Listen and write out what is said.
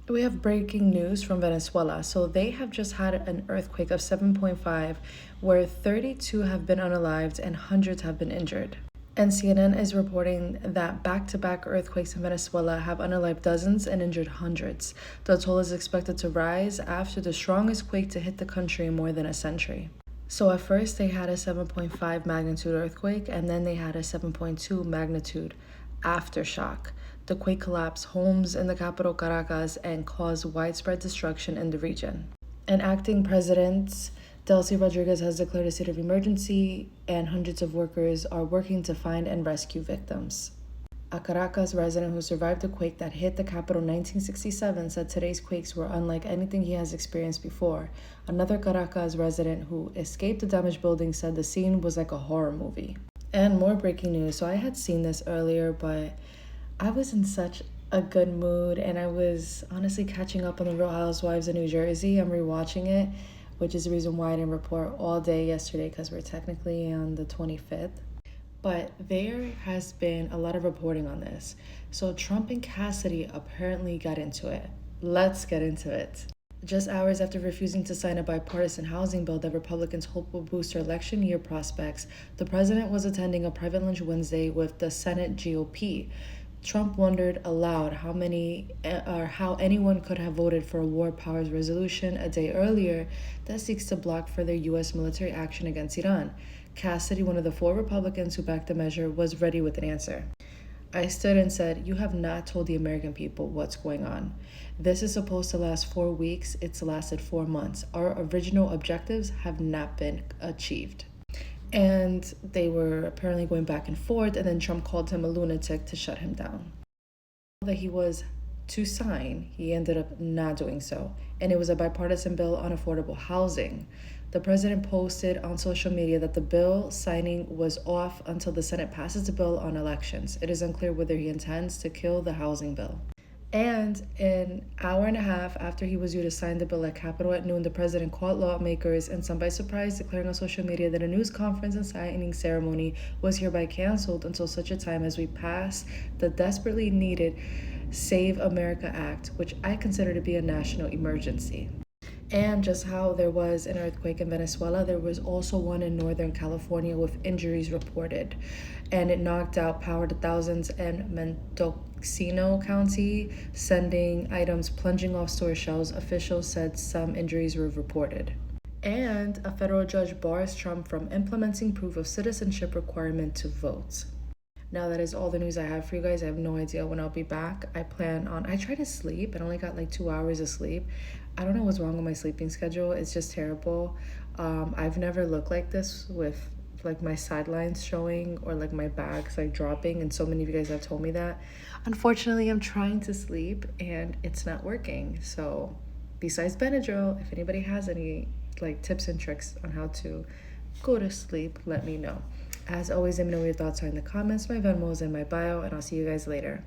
We have breaking news from Venezuela. So they have just had an earthquake of 7.5, where 32 have been unalived and hundreds have been injured. And CNN is reporting that back to back earthquakes in Venezuela have unalived dozens and injured hundreds. The toll is expected to rise after the strongest quake to hit the country in more than a century. So at first they had a 7.5 magnitude earthquake, and then they had a 7.2 magnitude aftershock. The quake collapsed homes in the capital Caracas and caused widespread destruction in the region. And acting president Delcy Rodriguez has declared a state of emergency, and hundreds of workers are working to find and rescue victims. A Caracas resident who survived the quake that hit the capital in 1967 said today's quakes were unlike anything he has experienced before. Another Caracas resident who escaped the damaged building said the scene was like a horror movie. And more breaking news. So I had seen this earlier, but I was in such a good mood, and I was honestly catching up on the Real Housewives of New Jersey. I'm rewatching it, which is the reason why I didn't report all day yesterday, because we're technically on the 25th. But there has been a lot of reporting on this. So Trump and Cassidy apparently got into it. Let's get into it. Just hours after refusing to sign a bipartisan housing bill that Republicans hope will boost their election year prospects, the president was attending a private lunch Wednesday with the Senate GOP. Trump wondered aloud how anyone could have voted for a war powers resolution a day earlier that seeks to block further U.S. military action against Iran. Cassidy, one of the 4 Republicans who backed the measure, was ready with an answer. I stood and said, "You have not told the American people what's going on. This is supposed to last 4 weeks. It's lasted 4 months. Our original objectives have not been achieved." And they were apparently going back and forth, and then Trump called him a lunatic to shut him down. That he was to sign, he ended up not doing so, and it was a bipartisan bill on affordable housing. The president posted on social media that the bill signing was off until the Senate passes the bill on elections. It is unclear whether he intends to kill the housing bill. And an hour and a half after he was due to sign the bill at Capitol at noon, the president called lawmakers and some by surprise, declaring on social media that a news conference and signing ceremony was hereby canceled until such a time as we pass the desperately needed Save America Act, which I consider to be a national emergency. And just how there was an earthquake in Venezuela, there was also one in Northern California with injuries reported. And it knocked out power to thousands in Mendocino County, sending items plunging off store shelves. Officials said some injuries were reported. And a federal judge bars Trump from implementing proof of citizenship requirement to vote. Now that is all the news I have for you guys. I have no idea when I'll be back. I try to sleep. I only got like 2 hours of sleep. I don't know what's wrong with my sleeping schedule. It's just terrible. I've never looked like this with like my sidelines showing or like my bags like dropping, and so many of you guys have told me that. Unfortunately, I'm trying to sleep and it's not working. So besides Benadryl, if anybody has any like tips and tricks on how to go to sleep, let me know. As always, let me know what your thoughts are in the comments. My Venmo is in my bio, and I'll see you guys later.